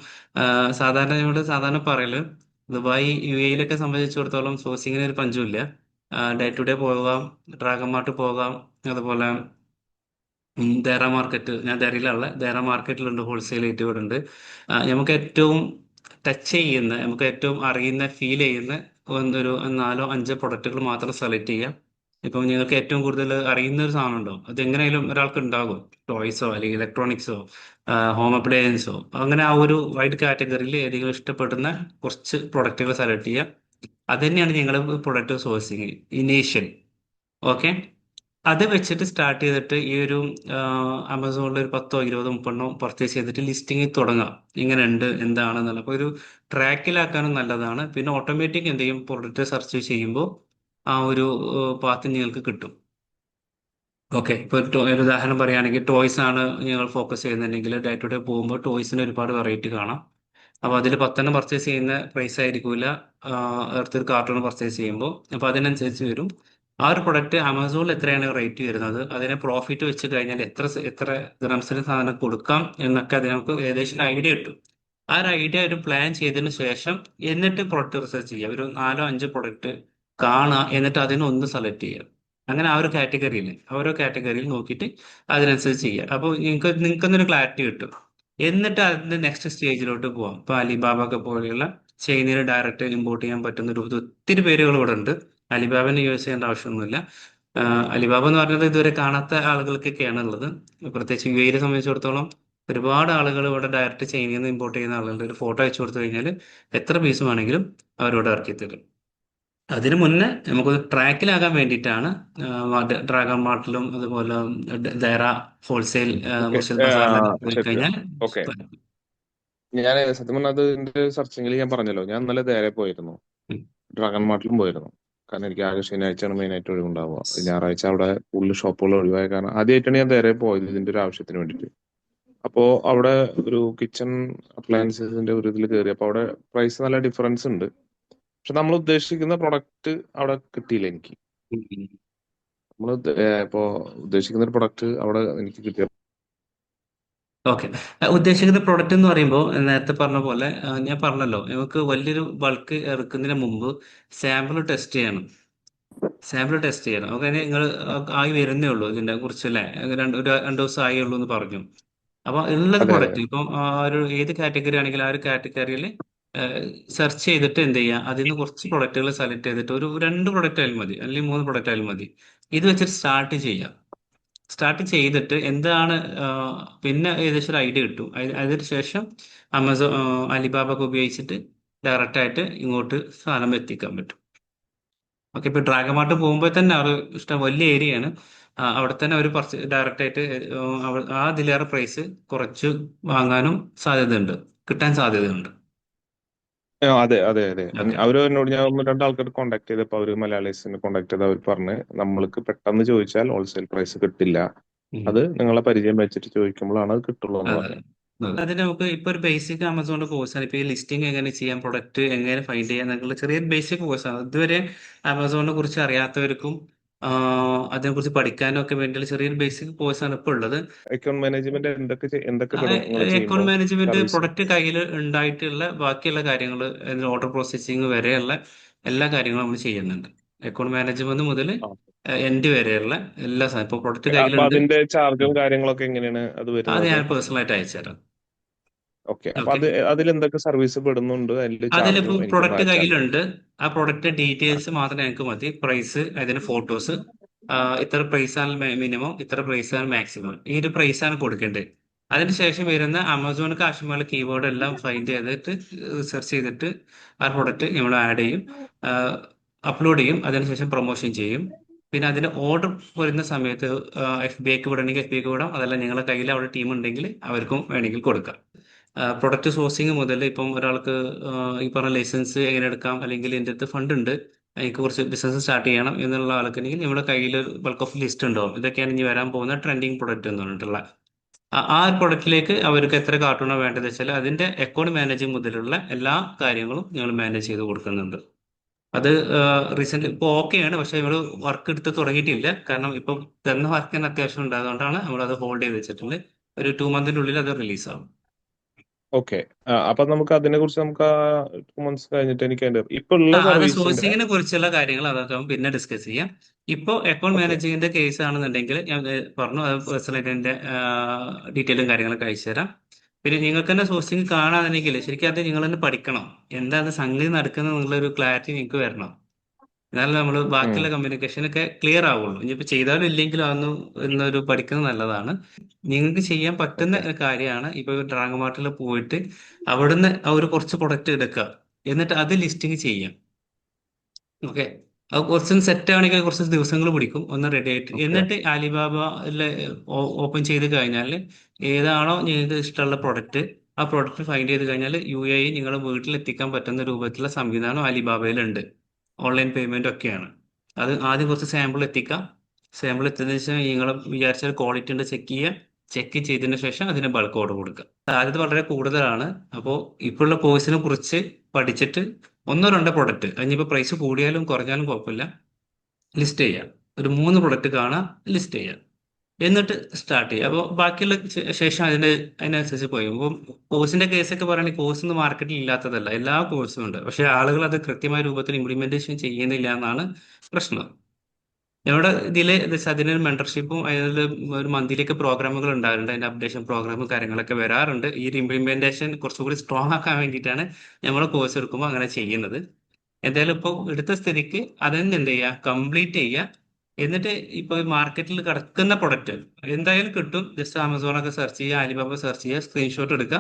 സാധാരണ പറയല് ദുബായ് UAE സംബന്ധിച്ചിടത്തോളം സോഴ്സിങ്ങിന് ഒരു പഞ്ചമില്ല. ഡേ ടു ഡേ പോകാം, ഡ്രാഗൺ മാർട്ട് പോകാം, അതുപോലെ ദേറ മാർക്കറ്റ്, ഞാൻ ദേറയിലുള്ള ദേറ മാർക്കറ്റിലുണ്ട്, ഹോൾസെയിൽ ആയിട്ട് ഇവിടെ ഉണ്ട്. നമുക്ക് ഏറ്റവും ടച്ച് ചെയ്യുന്ന, നമുക്ക് ഏറ്റവും അറിയുന്ന, ഫീൽ ചെയ്യുന്ന ഒരു 4-5 പ്രൊഡക്റ്റുകൾ മാത്രം സെലക്ട് ചെയ്യാം. ഇപ്പം നിങ്ങൾക്ക് ഏറ്റവും കൂടുതൽ അറിയുന്ന ഒരു സാധനം ഉണ്ടോ, അത് എങ്ങനെയായാലും ഒരാൾക്ക് ഉണ്ടാകും. ടോയ്സോ അല്ലെങ്കിൽ ഇലക്ട്രോണിക്സോ ഹോം അപ്ലയൻസോ, അങ്ങനെ ആ ഒരു വൈഡ് കാറ്റഗറിയിൽ ഏതെങ്കിലും ഇഷ്ടപ്പെടുന്ന കുറച്ച് പ്രൊഡക്റ്റുകൾ സെലക്ട് ചെയ്യുക. അത് തന്നെയാണ് ഞങ്ങളുടെ പ്രൊഡക്റ്റ് സോഴ്സിങ് ഇനീഷ്യൽ. ഓക്കെ, അത് വെച്ചിട്ട് സ്റ്റാർട്ട് ചെയ്തിട്ട് ഈ ഒരു ആമസോണിൽ ഒരു 10-20-30 പർച്ചേസ് ചെയ്തിട്ട് ലിസ്റ്റിംഗ് തുടങ്ങാം. ഇങ്ങനെ ഉണ്ട്, എന്താണെന്നുള്ള അപ്പോൾ ഒരു ട്രാക്കിലാക്കാനും നല്ലതാണ്. പിന്നെ ഓട്ടോമാറ്റിക് എന്ത് ചെയ്യും, പ്രൊഡക്റ്റ് സെർച്ച് ചെയ്യുമ്പോൾ ആ ഒരു പാത്ത് നിങ്ങൾക്ക് കിട്ടും. ഓക്കെ, ഇപ്പോൾ ഒരു ഉദാഹരണം പറയുകയാണെങ്കിൽ ടോയ്സ് ആണ് നിങ്ങൾ ഫോക്കസ് ചെയ്യുന്നുണ്ടെങ്കിൽ ഡേ ടു ഡേ പോകുമ്പോൾ ടോയ്സിന് ഒരുപാട് വെറൈറ്റി കാണാം. അപ്പോൾ അതിൽ 10 പർച്ചേസ് ചെയ്യുന്ന പ്രൈസ് ആയിരിക്കില്ല അടുത്തൊരു കാർട്ടൂൺ പർച്ചേസ് ചെയ്യുമ്പോൾ. അപ്പോൾ അതിനനുസരിച്ച് വരും. ആ ഒരു പ്രൊഡക്റ്റ് ആമസോണിൽ എത്രയാണ് റേറ്റ് വരുന്നത്, അതിനെ പ്രോഫിറ്റ് വെച്ച് കഴിഞ്ഞാൽ എത്ര ഗ്രാംസിന് സാധനം കൊടുക്കാം എന്നൊക്കെ അത് നമുക്ക് ഏകദേശം ഐഡിയ കിട്ടും. ആ ഒരു ഐഡിയ ഒരു പ്ലാൻ ചെയ്തതിന് ശേഷം എന്നിട്ട് പ്രൊഡക്റ്റ് റിസർച്ച് ചെയ്യുക. ഒരു 4-5 പ്രൊഡക്റ്റ് കാണുക, എന്നിട്ട് അതിനൊന്ന് സെലക്ട് ചെയ്യുക. അങ്ങനെ ആ ഒരു കാറ്റഗറിയിൽ, ഓരോ കാറ്റഗറിയിൽ നോക്കിയിട്ട് അതിനനുസരിച്ച് ചെയ്യുക. അപ്പോൾ നിങ്ങൾക്കൊന്നൊരു ക്ലാരിറ്റി കിട്ടും. എന്നിട്ട് അതിന്റെ നെക്സ്റ്റ് സ്റ്റേജിലോട്ട് പോവാം. ഇപ്പൊ അലിബാബ ഒക്കെ പോലെയുള്ള ചൈനയിൽ ഡയറക്റ്റ് ഇമ്പോർട്ട് ചെയ്യാൻ പറ്റുന്ന ഒരു ഒത്തിരി പേരുകൾ ഇവിടെ ഉണ്ട്. അലിബാബനെ യൂസ് ചെയ്യേണ്ട ആവശ്യമൊന്നുമില്ല. അലിബാബ എന്ന് പറഞ്ഞത് ഇതുവരെ കാണാത്ത ആളുകൾക്കൊക്കെയാണ് ഉള്ളത്. പ്രത്യേകിച്ച് യു എയെ സംബന്ധിച്ചിടത്തോളം ഒരുപാട് ആളുകൾ ഇവിടെ ഡയറക്റ്റ് ചൈനയിൽ നിന്ന് ഇമ്പോർട്ട് ചെയ്യുന്ന ആളുകളുണ്ട്. ഒരു ഫോട്ടോ അയച്ചു കൊടുത്തു കഴിഞ്ഞാൽ എത്ര പീസ് വേണമെങ്കിലും അവരോട് ഇറക്കി തരും. അതിനു മുന്നേ നമുക്ക് ട്രാക്കിലാകാൻ വേണ്ടിയിട്ടാണ് ഡ്രാഗൺ മാർട്ടിലും അതുപോലെ ദൈറ ഹോൾസെയിൽ ഓക്കെ. മുർഷിദ് ബസാറിലൊക്കെ പോയി ശരി. കഴിഞ്ഞാൽ ഓക്കെ. ഞാൻ സത്യം പറഞ്ഞാൽ അത് എന്റെ സെർച്ചിങ്ങിൽ ഞാൻ പറഞ്ഞല്ലോ, ഞാൻ ഇന്നലെ നേരെ പോയിരുന്നു, ഉം. ഡ്രാഗൺ മാർട്ടിലും പോയിരുന്നു. കാരണം എനിക്ക് ആകെ ശനിയാഴ്ചയാണ് മെയിൻ ആയിട്ട് ഒഴിവുണ്ടാവുക. ഞായറാഴ്ച അവിടെ കൂടുതൽ ഷോപ്പുകൾ ഒഴിവായ കാരണം ആദ്യമായിട്ടാണ് ഞാൻ നേരെ പോയത് ഇതിന്റെ ഒരു ആവശ്യത്തിന് വേണ്ടിയിട്ട്. അപ്പോ അവിടെ ഒരു കിച്ചൺ അപ്ലയൻസസിന്റെ ഒരു ഇതിൽ കയറി. അപ്പൊ അവിടെ പ്രൈസ് നല്ല ഡിഫറൻസ് ഉണ്ട്. പക്ഷെ നമ്മൾ ഉദ്ദേശിക്കുന്ന പ്രൊഡക്റ്റ് അവിടെ കിട്ടിയില്ല എനിക്ക്. നമ്മൾ ഇപ്പോ ഉദ്ദേശിക്കുന്ന ഒരു പ്രൊഡക്റ്റ് അവിടെ എനിക്ക് കിട്ടിയ. ഓക്കെ, ഉദ്ദേശിക്കുന്ന പ്രൊഡക്റ്റ് എന്ന് പറയുമ്പോൾ നേരത്തെ പറഞ്ഞ പോലെ ഞാൻ പറഞ്ഞല്ലോ, നമുക്ക് വലിയൊരു ബൾക്ക് ഇറക്കുന്നതിന് മുമ്പ് സാമ്പിൾ ടെസ്റ്റ് ചെയ്യണം. ഓക്കെ, നിങ്ങൾ ആയി വരുന്നേ ഉള്ളൂ ഇതിനെ കുറിച്ച് അല്ലേ, രണ്ട് ദിവസം ആയേ ഉള്ളൂ എന്ന് പറഞ്ഞു. അപ്പൊ ഉള്ളത് അതെ, അതെ. പ്രൊഡക്റ്റ് ഇപ്പം ആ ഒരു ഏത് കാറ്റഗറി ആണെങ്കിലും ആ ഒരു കാറ്റഗറിയിൽ സെർച്ച് ചെയ്തിട്ട് എന്ത് ചെയ്യുക, അതിൽ നിന്ന് കുറച്ച് പ്രൊഡക്റ്റുകൾ സെലക്ട് ചെയ്തിട്ട് ഒരു 2 പ്രൊഡക്റ്റ് ആയാലും മതി, അല്ലെങ്കിൽ 3 പ്രൊഡക്റ്റ് ആയാലും മതി. ഇത് വെച്ചിട്ട് സ്റ്റാർട്ട് ചെയ്തിട്ട് എന്താണ് പിന്നെ ഏകദേശം ഒരു ഐഡിയ കിട്ടും. അതിന് ശേഷം ആമസോൺ അലിബാബ ഒക്കെ ഉപയോഗിച്ചിട്ട് ഡയറക്റ്റ് ആയിട്ട് ഇങ്ങോട്ട് സാധനം എത്തിക്കാൻ പറ്റും. ഓക്കെ, ഇപ്പൊ ഡ്രാഗൺ മാർട്ട് പോകുമ്പോൾ തന്നെ അവർ ഇഷ്ടം വലിയ ഏരിയയാണ്. അവിടെ തന്നെ അവർ ഡയറക്റ്റ് ആയിട്ട് ആ അതിലേറെ പ്രൈസ് കുറച്ച് വാങ്ങാനും സാധ്യതയുണ്ട്, കിട്ടാൻ സാധ്യതയുണ്ട്. അതെ, അതെ, അതെ. ഓക്കെ. അവര് എന്നോട് ഞാൻ 1-2 ആൾക്കാർ കോൺടാക്ട് ചെയ്തപ്പോ അവര് മലയാളീസിനെ കോൺടാക്ട് ചെയ്ത് അവർ പറഞ്ഞ് നമ്മൾക്ക് പെട്ടെന്ന് ചോദിച്ചാൽ ഹോൾസെയിൽ പ്രൈസ് കിട്ടില്ല, അത് നിങ്ങളെ പരിചയം വെച്ചിട്ട് ചോദിക്കുമ്പോഴാണ് അത് കിട്ടുള്ളൂ എന്ന് അതെ, പറഞ്ഞു. അതിന് നമുക്ക് ഇപ്പൊ ഒരു ബേസിക് ആമസോണിന്റെ കോഴ്സാണ്. ഇപ്പൊ ഈ ലിസ്റ്റിംഗ് എങ്ങനെ ചെയ്യാം, പ്രൊഡക്റ്റ് എങ്ങനെ ഫൈൻഡ് ചെയ്യാം എന്നുള്ള ചെറിയൊരു ബേസിക് കോഴ്സാണ്. ഇതുവരെ ആമസോണിനെ കുറിച്ച് അറിയാത്തവർക്കും അതിനെക്കുറിച്ച് പഠിക്കാനും ഒക്കെ വേണ്ടിയുള്ള ചെറിയൊരു ബേസിക് കോഴ്സാണ് ഇപ്പോൾ ഉള്ളത്. അക്കൗണ്ട് മാനേജ്മെന്റ് എന്തൊക്കെ പെടും നിങ്ങൾ അക്കൗണ്ട് ചെയ്യുമ്പോൾ മാനേജ്മെന്റ്, സർവീസ്? പ്രൊഡക്റ്റ് കയ്യിൽ ഉണ്ടായിട്ടുള്ള ബാക്കിയുള്ള കാര്യങ്ങൾ, ഓർഡർ പ്രോസസ്സിംഗ് വരെയുള്ള എല്ലാ കാര്യങ്ങളും നമ്മൾ ചെയ്യുന്നുണ്ട്. അക്കൗണ്ട് മാനേജ്മെന്റ് മുതൽ ആ. എൻഡ് വരെയുള്ള എല്ലാ സാധനം, ഇപ്പോൾ പ്രൊഡക്റ്റ് അപ്പൊ കയ്യിലുണ്ട്. അതിന്റെ ചാർജും കാര്യങ്ങളൊക്കെ എങ്ങനെയാണ് അത് അത് വരുന്നത്? ഞാൻ പേഴ്സണലായിട്ട് അയച്ചുതരാം. ഓക്കെ. അപ്പൊ ഓക്കെ, അതിൽ എന്തൊക്കെ സർവീസ് പെടുന്നുണ്ട്, അതിന്റെ ചാർജും അതിലിപ്പം എനിക്കൊന്ന് പ്രൊഡക്റ്റ് അയച്ചാൽ മതി. കയ്യിലുണ്ട്. ആ പ്രൊഡക്റ്റ് ഡീറ്റെയിൽസ് മാത്രം ഞങ്ങൾക്ക് മതി. പ്രൈസ്, അതിന് ഫോട്ടോസ്, ഇത്ര പ്രൈസാണ് മിനിമം, ഇത്ര പ്രൈസാണ് മാക്സിമം, ഈ ഒരു പ്രൈസാണ് കൊടുക്കേണ്ടത്. അതിനുശേഷം വരുന്ന ആമസോണിക്ക് ആവശ്യമുള്ള കീവേഡ് എല്ലാം ഫൈൻഡ് ചെയ്തിട്ട് സെർച്ച് ചെയ്തിട്ട് ആ പ്രൊഡക്റ്റ് നമ്മൾ ആഡ് ചെയ്യും, അപ്ലോഡ് ചെയ്യും, അതിനുശേഷം പ്രൊമോഷൻ ചെയ്യും. പിന്നെ അതിന് ഓർഡർ വരുന്ന സമയത്ത് FBAക്ക് വിടണമെങ്കിൽ FBAക്ക് വിടാം, അതല്ല നിങ്ങളുടെ കയ്യിൽ അവിടെ ടീം ഉണ്ടെങ്കിൽ അവർക്കും വേണമെങ്കിൽ കൊടുക്കാം. പ്രൊഡക്റ്റ് സോഴ്സിങ് മുതൽ ഇപ്പം ഒരാൾക്ക് ഈ പറഞ്ഞ ലൈസൻസ് എങ്ങനെ എടുക്കാം, അല്ലെങ്കിൽ എൻ്റെ അടുത്ത് ഫണ്ട് ഉണ്ട്, എനിക്ക് കുറച്ച് ബിസിനസ് സ്റ്റാർട്ട് ചെയ്യണം എന്നുള്ള ആൾക്കുണ്ടെങ്കിൽ നമ്മുടെ കയ്യിൽ ബൾക്ക് ഓഫ് ലിസ്റ്റ് ഉണ്ടാവും. ഇതൊക്കെയാണ് ഇനി വരാൻ പോകുന്ന ട്രെൻഡിങ് പ്രൊഡക്റ്റ് എന്ന് പറഞ്ഞിട്ടുള്ള ആ പ്രൊഡക്റ്റിലേക്ക് അവർക്ക് എത്ര കാർട്ടൂണോ വേണ്ടത് വെച്ചാൽ അതിന്റെ അക്കൗണ്ട് മാനേജിങ് മുതലുള്ള എല്ലാ കാര്യങ്ങളും ഞങ്ങൾ മാനേജ് ചെയ്ത് കൊടുക്കുന്നുണ്ട്. അത് റീസെന്റ് ഇപ്പോൾ ഓക്കെയാണ്, പക്ഷെ നമ്മൾ വർക്ക് എടുത്ത് തുടങ്ങിയിട്ടില്ല. കാരണം ഇപ്പം തന്ന വർക്കിന് അത്യാവശ്യം ഉണ്ടായതുകൊണ്ടാണ് നമ്മൾ അത് ഹോൾഡ് ചെയ്ത് വെച്ചിട്ടുണ്ട്. ഒരു 2 മന്തിനുള്ളിൽ അത് റിലീസ് ആവും. ഓക്കെ. അപ്പൊ നമുക്ക് അതിനെ കുറിച്ച് നമുക്ക് 2 months കഴിഞ്ഞിട്ട് എനിക്ക് അതിന്റെ ഇപ്പൊ ഉള്ള അത് സർവീസിന്റെ. സോഴ്സിങ്ങിനെ കുറിച്ചുള്ള കാര്യങ്ങൾ അതൊക്കെ നമുക്ക് പിന്നെ ഡിസ്കസ് ചെയ്യാം. ഇപ്പോൾ അക്കൗണ്ട് ഓക്കെ. മാനേജിങ്ങിന്റെ കേസ് ആണെന്നുണ്ടെങ്കിൽ ഞാൻ പറഞ്ഞു, അത് പേഴ്സണലായിട്ട് അതിന്റെ ഡീറ്റെയിലും കാര്യങ്ങളൊക്കെ അയച്ചു തരാം. പിന്നെ നിങ്ങൾക്ക് തന്നെ സോഴ്സിങ് കാണാന്നുണ്ടെങ്കിൽ ശരിക്കും അത് നിങ്ങൾ തന്നെ പഠിക്കണം. എന്താണ് സംഗതി നടക്കുന്നത് എന്നുള്ള ഒരു ക്ലാരിറ്റി നിങ്ങൾക്ക് വരണം. എന്നാലും നമ്മൾ ബാക്കിയുള്ള കമ്മ്യൂണിക്കേഷനൊക്കെ ക്ലിയർ ആവുള്ളൂ. ഇനിയിപ്പോൾ ചെയ്താലും ഇല്ലെങ്കിലും അതൊന്നും എന്നൊരു പഠിക്കുന്നത് നല്ലതാണ്. നിങ്ങൾക്ക് ചെയ്യാൻ പറ്റുന്ന ഓക്കെ. കാര്യമാണ് ഇപ്പോൾ ഡ്രാഗ് മാർട്ടിൽ പോയിട്ട് അവിടുന്ന് ആ ഒരു കുറച്ച് പ്രൊഡക്റ്റ് എടുക്കുക, എന്നിട്ട് അത് ലിസ്റ്റിംഗ് ചെയ്യാം. ഓക്കെ, അത് കുറച്ച് സെറ്റ് ആണെങ്കിൽ കുറച്ച് ദിവസങ്ങൾ പിടിക്കും ഒന്ന് റെഡി ആയിട്ട്. ഓക്കെ. എന്നിട്ട് ആലിബാബയിലെ ഓപ്പൺ ചെയ്ത് കഴിഞ്ഞാൽ ഏതാണോ നിങ്ങൾക്ക് ഇഷ്ടമുള്ള പ്രൊഡക്റ്റ്, ആ പ്രൊഡക്റ്റ് ഫൈൻഡ് ചെയ്ത് കഴിഞ്ഞാൽ UAE നിങ്ങളുടെ വീട്ടിൽ എത്തിക്കാൻ പറ്റുന്ന രൂപത്തിലുള്ള സംവിധാനം അലിബാബയിലുണ്ട്. ഓൺലൈൻ പേയ്മെന്റ് ഒക്കെയാണ്. അത് ആദ്യം കുറച്ച് സാമ്പിൾ എത്തിക്കാം. സാമ്പിൾ എത്തിയതിനു ശേഷം നിങ്ങൾ വിചാരിച്ചാൽ ക്വാളിറ്റി ഉണ്ട് ചെക്ക് ചെയ്യുക. ചെക്ക് ചെയ്തതിനു ശേഷം അതിന് ബൾക്ക് ഓർഡർ കൊടുക്കുക. സാധ്യത വളരെ കൂടുതലാണ്. അപ്പോൾ ഇപ്പോഴുള്ള കോഴ്സിനെ കുറിച്ച് പഠിച്ചിട്ട് ഒന്നോ രണ്ടോ പ്രൊഡക്റ്റ്, അതിനിപ്പോൾ പ്രൈസ് കൂടിയാലും കുറഞ്ഞാലും കുഴപ്പമില്ല, ലിസ്റ്റ് ചെയ്യാം. ഒരു 3 പ്രൊഡക്റ്റ് കാണാം, ലിസ്റ്റ് ചെയ്യാം. എന്നിട്ട് സ്റ്റാർട്ട് ചെയ്യുക. അപ്പോൾ ബാക്കിയുള്ള ശേഷം അതിനനുസരിച്ച് പോയി. അപ്പം കോഴ്സിന്റെ കേസൊക്കെ പറയുകയാണെങ്കിൽ കോഴ്സൊന്നും മാർക്കറ്റിൽ ഇല്ലാത്തതല്ല, എല്ലാ കോഴ്സും ഉണ്ട്. പക്ഷേ ആളുകൾ അത് കൃത്യമായ രൂപത്തിൽ ഇംപ്ലിമെന്റേഷൻ ചെയ്യുന്നില്ല എന്നാണ് പ്രശ്നം. ഇവിടെ ഇതില് അതിനൊരു മെന്റർഷിപ്പും അതിൽ ഒരു മന്ത്ലിയൊക്കെ പ്രോഗ്രാമുകൾ ഉണ്ടാകുന്നുണ്ട്. അതിന്റെ അപ്ഡേഷൻ പ്രോഗ്രാമും കാര്യങ്ങളൊക്കെ വരാറുണ്ട്. ഈ ഒരു ഇംപ്ലിമെന്റേഷൻ കുറച്ചുകൂടി സ്ട്രോങ് ആക്കാൻ വേണ്ടിയിട്ടാണ് നമ്മൾ കോഴ്സ് എടുക്കുമ്പോൾ അങ്ങനെ ചെയ്യുന്നത്. എന്തായാലും ഇപ്പോൾ എടുത്ത സ്ഥിതിക്ക് അതന്നെ എന്ത് ചെയ്യുക, കംപ്ലീറ്റ് ചെയ്യുക. എന്നിട്ട് ഇപ്പൊ മാർക്കറ്റിൽ കിടക്കുന്ന പ്രൊഡക്റ്റ് എന്തായാലും കിട്ടും. ജസ്റ്റ് ആമസോണൊക്കെ സെർച്ച് ചെയ്യുക, അലിബാബ സെർച്ച് ചെയ്യുക, സ്ക്രീൻഷോട്ട് എടുക്കുക,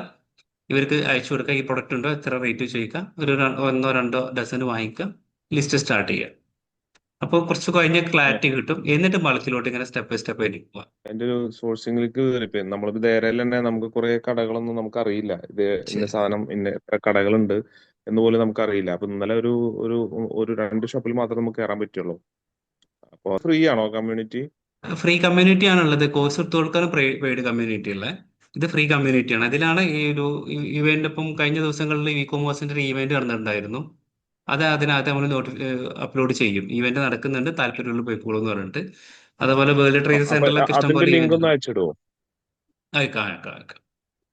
ഇവർക്ക് അയച്ചു കൊടുക്കുക. ഈ പ്രൊഡക്റ്റ് ഉണ്ടോ, എത്ര റേറ്റ് ചോദിക്കുക, ഒരു ഒന്നോ രണ്ടോ ഡസൻ വാങ്ങിക്കുക, ലിസ്റ്റ് സ്റ്റാർട്ട് ചെയ്യുക. അപ്പോൾ കുറച്ച് കഴിഞ്ഞ ക്ലാരിറ്റി കിട്ടും. എന്നിട്ട് ബൾക്കിലോട്ട് ഇങ്ങനെ സ്റ്റെപ്പ് ബൈ സ്റ്റെപ്പ് ആയിട്ട് പോവാം. അതിന്റെ ഒരു സോഴ്സിംഗിലേക്ക് കയറിപ്പോ നമ്മളിപ്പോ ധേരയിൽ തന്നെ നമുക്ക് കുറെ കടകളൊന്നും നമുക്ക് അറിയില്ല. ഇത് ഇന്ന ശരി. സാധനം ഇന്ന എത്ര കടകളുണ്ട് എന്ന് പോലും നമുക്ക് അറിയില്ല. അപ്പൊ ഇന്നലെ ഒരു ഒരു 2 ഷോപ്പിൽ മാത്രമേ നമുക്ക് കയറാൻ പറ്റുള്ളൂ. അപ്പൊ ഫ്രീ ആണോ കമ്മ്യൂണിറ്റി? ഫ്രീ കമ്മ്യൂണിറ്റി ആണുള്ളത്. കോഴ്സ് എടുത്തു കൊടുക്കാൻ പെയ്ഡ് കമ്മ്യൂണിറ്റി ഉള്ളത്. ഇത് ഫ്രീ കമ്മ്യൂണിറ്റിയാണ്. അതിലാണ് ഈ ഒരു ഇവന്റ്. ഇപ്പം കഴിഞ്ഞ ദിവസങ്ങളിൽ ഇ കോമേഴ്സിന്റെ ഒരു ഇവന്റ് നടന്നിട്ടുണ്ടായിരുന്നു. അത് അതിനകത്ത് നമ്മൾ അപ്ലോഡ് ചെയ്യും. ഇവന്റ് നടക്കുന്നുണ്ട്, താല്പര്യമുള്ള പോയിക്കോളൂ എന്ന് പറഞ്ഞിട്ട്. അതുപോലെ വേൾഡ് ട്രേഡ് അപ്പൊ സെന്ററിലൊക്കെ അതിന്റെ ഇഷ്ടംപോലെ ലിങ്ക് ഇവന്റ് ഒന്ന് അയച്ചിടുവോ? അയക്കാം അയക്കാം അയക്കാം.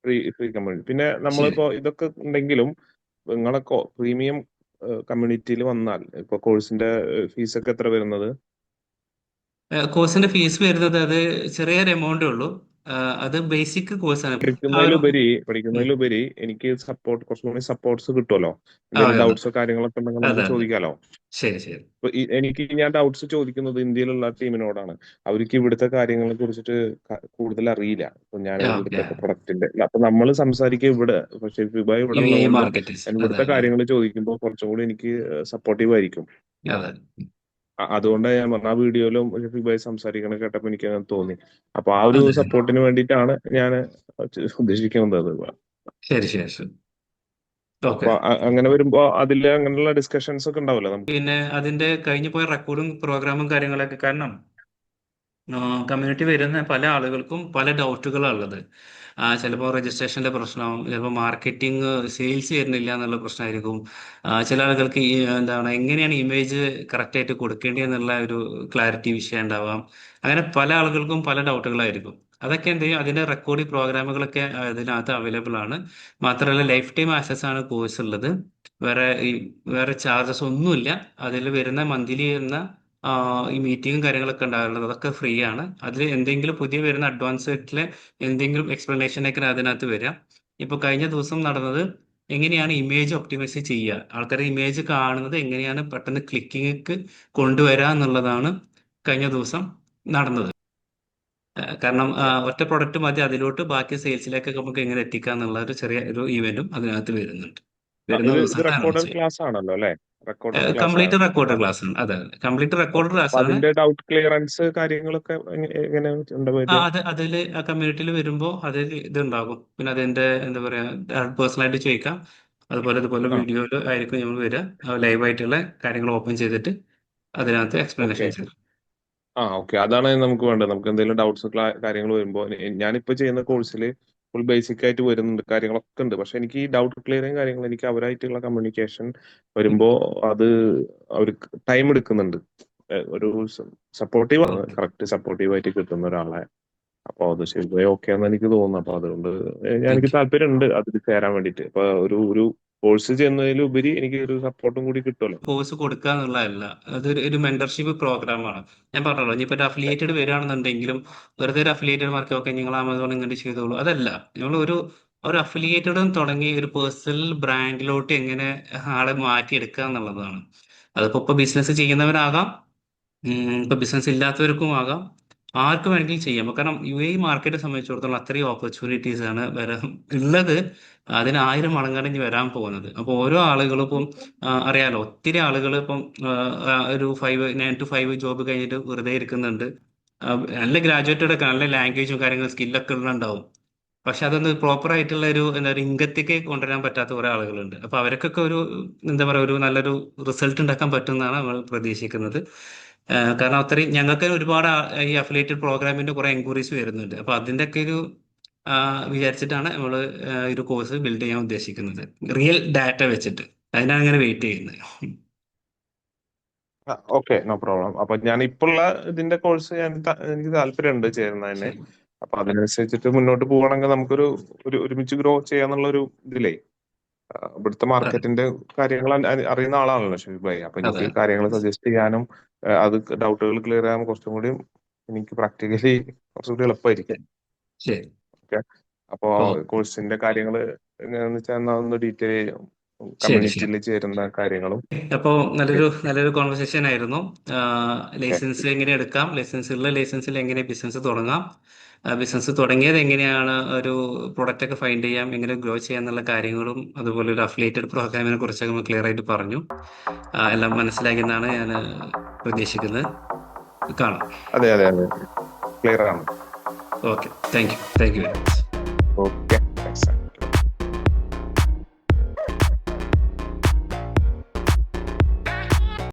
Free free community. പിന്നെ ശരി. നമ്മളിപ്പോ ഇതൊക്കെ ഉണ്ടെങ്കിലും നിങ്ങളെ പ്രീമിയം കമ്മ്യൂണിറ്റിയിൽ വന്നാൽ ഇപ്പൊ കോഴ്സിന്റെ ഫീസൊക്കെ എത്ര വരുന്നത്? കോഴ്സിന്റെ ഫീസ് വരുന്നത് അത് ചെറിയൊരു എമൗണ്ടേ ഉള്ളൂ. അത് ബേസിക് കോഴ്സാണ്. ആ ഒരു ഉം. പഠിക്കുന്നതിലുപരി എനിക്ക് കുറച്ചും കൂടി സപ്പോർട്ട്സ് കിട്ടുമല്ലോ. ആ, എന്തെങ്കിലും അതെ ഡൗട്ട്സോ കാര്യങ്ങളൊക്കെ ഉണ്ടെങ്കിൽ അതെ നമുക്ക് അതെ. ചോദിക്കാലോ. ശരി ശരി. ഇപ്പൊ എനിക്ക് ഞാൻ ഡൗട്ട്സ് ചോദിക്കുന്നത് ഇന്ത്യയിലുള്ള ടീമിനോടാണ്. അവർക്ക് ഇവിടുത്തെ കാര്യങ്ങളെ കുറിച്ചിട്ട് കൂടുതൽ അറിയില്ല. ഇപ്പൊ ഞാൻ ഓക്കെ. ഇവിടുത്തെ പ്രൊഡക്റ്റിന്റെ അപ്പൊ നമ്മൾ സംസാരിക്കുക ഇവിടെ, പക്ഷെ ഫിബ ഇവിടെ UAE ഉള്ളതുകൊണ്ട് മാർക്കറ്റ്. ഞാൻ അതെ ഇവിടുത്തെ അതെ കാര്യങ്ങൾ ചോദിക്കുമ്പോൾ കുറച്ചും കൂടി എനിക്ക് സപ്പോർട്ടീവ് ആയിരിക്കും. അതെ. അതുകൊണ്ടാണ് ഞാൻ പറഞ്ഞ ആ വീഡിയോയിലും ഫിബായി സംസാരിക്കണ കേട്ടപ്പോ എനിക്ക് അങ്ങനെ തോന്നി. അപ്പൊ ആ ഒരു അതെ ശരി സപ്പോർട്ടിന് വേണ്ടിയിട്ടാണ് ഞാൻ ഉദ്ദേശിക്കുന്നത്. ശരി ശരി ശരി. ഓക്കെ. അപ്പൊ അങ്ങനെ വരുമ്പോ അതില് അങ്ങനെയുള്ള ഡിസ്കഷൻസ് ഒക്കെ ഉണ്ടാവില്ല നമുക്ക്. പിന്നെ അതിന്റെ കഴിഞ്ഞു പോയ റെക്കോർഡും പ്രോഗ്രാമും കാര്യങ്ങളൊക്കെ കാരണം കമ്മ്യൂണിറ്റി വരുന്ന പല ആളുകൾക്കും പല ഡൗട്ടുകളാണ് ഉള്ളത്. ചിലപ്പോൾ രജിസ്ട്രേഷന്റെ പ്രശ്നം, ചിലപ്പോൾ മാർക്കറ്റിംഗ് സെയിൽസ് വരുന്നില്ല എന്നുള്ള പ്രശ്നമായിരിക്കും. ചില ആളുകൾക്ക് ഈ എന്താണ് എങ്ങനെയാണ് ഇമേജ് കറക്റ്റ് ആയിട്ട് കൊടുക്കേണ്ടത് എന്നുള്ള ഒരു ക്ലാരിറ്റി വിഷയം ഉണ്ടാവാം. അങ്ങനെ പല ആളുകൾക്കും പല ഡൗട്ടുകളായിരിക്കും. അതൊക്കെ എന്ത് ചെയ്യും, അതിന്റെ റെക്കോർഡിംഗ് പ്രോഗ്രാമുകളൊക്കെ അതിനകത്ത് അവൈലബിൾ ആണ്. മാത്രമല്ല ലൈഫ് ടൈം ആക്സസ് ആണ് കോഴ്സ് ഉള്ളത്. വേറെ വേറെ ചാർജസ് ഒന്നുമില്ല. അതിൽ വരുന്ന മന്ത്ലി വരുന്ന ഈ മീറ്റിങ്ങും കാര്യങ്ങളൊക്കെ ഉണ്ടാകുന്നത് അതൊക്കെ ഫ്രീ ആണ്. അതിൽ എന്തെങ്കിലും പുതിയ വരുന്ന അഡ്വാൻസ് ആയിട്ടുള്ള എന്തെങ്കിലും എക്സ്പ്ലനേഷൻ ഒക്കെ അതിനകത്ത് വരാം. ഇപ്പൊ കഴിഞ്ഞ ദിവസം നടന്നത് എങ്ങനെയാണ് ഇമേജ് ഒപ്റ്റിമൈസ് ചെയ്യുക, ആൾക്കാരുടെ ഇമേജ് കാണുന്നത് എങ്ങനെയാണ് പെട്ടെന്ന് ക്ലിക്കിങ്ങിക്ക് കൊണ്ടുവരിക എന്നുള്ളതാണ് കഴിഞ്ഞ ദിവസം നടന്നത്. കാരണം ഓക്കെ. ഒറ്റ പ്രൊഡക്റ്റ് മതി അതിലോട്ട് ബാക്കി സെയിൽസിലേക്കൊക്കെ നമുക്ക് എങ്ങനെ എത്തിക്കാം എന്നുള്ള ഒരു ചെറിയ ഒരു ഇവന്റും അതിനകത്ത് വരുന്നുണ്ട്. വരുന്ന ഇത് ദിവസങ്ങൾ അനൗൺസ് റെക്കോർഡഡ് ചെയ്യും. ക്ലാസ് ആണല്ലോ അല്ലെ? റെക്കോർഡഡ് ക്ലാസ് കംപ്ലീറ്റ് ആണ്. റെക്കോർഡ് ക്ലാസ് ആണ്. അതെ അതെ, കംപ്ലീറ്റ് റെക്കോർഡ് ഓക്കെ. അപ്പൊ ക്ലാസ് ആണ്. അതിന്റെ ഡൗട്ട് ക്ലിയറൻസ് കാര്യങ്ങളൊക്കെ എങ്ങനെ എന്താ വരിക? അതിൽ ആ കമ്മ്യൂണിറ്റിയിൽ വരുമ്പോൾ അതിൽ ഇതുണ്ടാകും. പിന്നെ അതിന്റെ എന്താ പറയാ, പേഴ്സണലായിട്ട് ചോദിക്കാം. ഇതുപോലെ ആ. വീഡിയോയിൽ ആയിരിക്കും നമ്മൾ വരിക. ലൈവായിട്ടുള്ള കാര്യങ്ങൾ ഓപ്പൺ ചെയ്തിട്ട് അതിനകത്ത് ഓക്കെ. എക്സ്പ്ലനേഷൻ ചെയ്യും. ഓക്കെ. അതാണ് നമുക്ക് വേണ്ടത്. നമുക്ക് എന്തെങ്കിലും ഡൗട്ട്സ് കാര്യങ്ങൾ വരുമ്പോൾ ഞാനിപ്പോ ചെയ്യുന്ന കോഴ്സിൽ ഫുൾ ബേസിക് ആയിട്ട് വരുന്നുണ്ട്, കാര്യങ്ങളൊക്കെ ഉണ്ട്. പക്ഷെ എനിക്ക് ഈ ഡൗട്ട് ക്ലിയറിങ് കാര്യങ്ങൾ എനിക്ക് അവരായിട്ടുള്ള കമ്മ്യൂണിക്കേഷൻ ഉം. വരുമ്പോ അത് അവർക്ക് ടൈം എടുക്കുന്നുണ്ട്. ഒരു സപ്പോർട്ടീവ് ആണ്, ഓക്കെ. കറക്റ്റ് സപ്പോർട്ടീവ് ആയിട്ട് കിട്ടുന്ന ഒരാളെ. അപ്പൊ അത് ശരി ഓക്കെ എന്ന് എനിക്ക് തോന്നുന്നു. അപ്പൊ അതുകൊണ്ട് താങ്ക് എനിക്ക് യു. താല്പര്യമുണ്ട് അതിൽ ചേരാൻ വേണ്ടിയിട്ട്. അപ്പൊ ഒരു കോഴ്സ് ചെയ്യുന്നതിലുപരി എനിക്ക് ഒരു സപ്പോർട്ടും കൂടി കിട്ടുമല്ലോ. കോഴ്സ് കൊടുക്കുക എന്നുള്ളതല്ല, അതൊരു മെന്റർഷിപ്പ് പ്രോഗ്രാമാണ്. ഞാൻ പറഞ്ഞല്ലോ, ഇനിയിപ്പോൾ ഒരു അഫിലിയേറ്റഡ് വരികയാണെന്നുണ്ടെങ്കിലും വെറുതെ ഒരു അഫിലിയേറ്റഡ് മാർക്ക് ഓക്കെ നിങ്ങൾ ആമസോൺ ഇങ്ങനെ ചെയ്തോളൂ, അതല്ല. നിങ്ങൾ ഒരു അഫിലിയേറ്റഡ് തുടങ്ങി ഒരു പേഴ്സണൽ ബ്രാൻഡിലോട്ട് എങ്ങനെ ആളെ മാറ്റിയെടുക്കുക എന്നുള്ളതാണ്. അതിപ്പോ ഇപ്പൊ ബിസിനസ് ചെയ്യുന്നവരാകാം, ഇപ്പൊ ബിസിനസ് ഇല്ലാത്തവർക്കും ആകാം, ആർക്ക് വേണമെങ്കിലും ചെയ്യാം. കാരണം UAE മാർക്കറ്റ് സംബന്ധിച്ചിടത്തോളം അത്രയും ഓപ്പർച്യൂണിറ്റീസ് ആണ് ഉള്ളത്. അതിന് 1000 മടങ്ങാണ് ഇനി വരാൻ പോകുന്നത്. അപ്പോൾ ഓരോ ആളുകളും ഇപ്പം അറിയാലോ, ഒത്തിരി ആളുകൾ ഇപ്പം ഒരു 9 to 5 ജോബ് കഴിഞ്ഞിട്ട് വെറുതെ ഇരിക്കുന്നുണ്ട്. നല്ല ഗ്രാജുവേറ്റഡ് ഒക്കെ നല്ല ലാംഗ്വേജും കാര്യങ്ങളും സ്കില്ലൊക്കെ ഉള്ളുണ്ടാവും. പക്ഷെ അതൊന്ന് പ്രോപ്പർ ആയിട്ടുള്ള ഒരു എന്താ പറയുക ഇൻകത്തേക്ക് കൊണ്ടുവരാൻ പറ്റാത്ത കുറെ ആളുകളുണ്ട്. അപ്പൊ അവർക്കൊക്കെ ഒരു എന്താ പറയുക ഒരു നല്ലൊരു റിസൾട്ട് ഉണ്ടാക്കാൻ പറ്റുമെന്നാണ് നമ്മൾ പ്രതീക്ഷിക്കുന്നത്. കാരണം അത്രയും ഞങ്ങൾക്ക് ഒരുപാട് ഈ അഫിലിയേറ്റഡ് പ്രോഗ്രാമിന്റെ കുറെ എൻക്വയറീസ് വരുന്നുണ്ട്. അപ്പൊ അതിന്റെ ഒക്കെ ഒരു വിചാരിച്ചിട്ടാണ് നമ്മൾ ഒരു കോഴ്സ് ബിൽഡ് ചെയ്യാൻ ഉദ്ദേശിക്കുന്നത്, റിയൽ ഡാറ്റ വെച്ചിട്ട്. അതിനാണ് അങ്ങനെ വെയിറ്റ് ചെയ്യുന്നത്. Okay, no problem. അപ്പൊ ഞാൻ ഇപ്പോഴുള്ള ഇതിന്റെ കോഴ്സ് എനിക്ക് താല്പര്യമുണ്ട് ചേരുന്നതിന്. ശരി. അപ്പൊ അതിനനുസരിച്ചിട്ട് മുന്നോട്ട് പോവുകയാണെങ്കിൽ നമുക്കൊരു ഒരുമിച്ച് ഗ്രോ ചെയ്യാന്നുള്ള ഒരു ഇതിലേ ഇവിടുത്തെ അതെ. മാർക്കറ്റിന്റെ കാര്യങ്ങൾ അറിയുന്ന ആളാണല്ലോ ഷെഫീഖ് ഭായി. അപ്പൊ അതെ. എനിക്ക് കാര്യങ്ങൾ സജസ്റ്റ് ചെയ്യാനും അത് ഡൗട്ടുകൾ ക്ലിയർ ചെയ്യാൻ കുറച്ചും കൂടി എനിക്ക് പ്രാക്ടിക്കലി കുറച്ചുകൂടി എളുപ്പമായിരിക്കും. ശരി. ഓക്കെ. അപ്പോ ഓ, കോഴ്സിന്റെ കാര്യങ്ങൾ എങ്ങനെയാന്ന് വെച്ചാൽ എന്നാ ഒന്ന് ഡീറ്റെയിൽ ചെയ്യും, ശരി ശരി. കമ്മ്യൂണിറ്റിയിൽ ചേരുന്ന കാര്യങ്ങളും. അപ്പോൾ ഓക്കെ. നല്ലൊരു കോൺവെർസേഷൻ ആയിരുന്നു. ഓക്കെ. ലൈസൻസ് എങ്ങനെ എടുക്കാം, ഉള്ള ലൈസൻസിൽ എങ്ങനെ ബിസിനസ് തുടങ്ങാം, ബിസിനസ് തുടങ്ങിയത് എങ്ങനെയാണ്, ഒരു പ്രൊഡക്റ്റ് ഒക്കെ ഫൈൻഡ് ചെയ്യാം, എങ്ങനെ ഗ്രോ ചെയ്യാം എന്നുള്ള കാര്യങ്ങളും അതുപോലെ ഒരു അഫിലിയേറ്റഡ് പ്രോഗ്രാമിനെ കുറിച്ചൊക്കെ നമ്മൾ ക്ലിയർ ആയിട്ട് പറഞ്ഞു. എല്ലാം മനസ്സിലാക്കിയെന്നാണ് ഞാൻ പ്രതീക്ഷിക്കുന്നത്. കാണാം. അതെ അതെ അതെ, ക്ലിയർ ആണ്. Okay, thank you very much.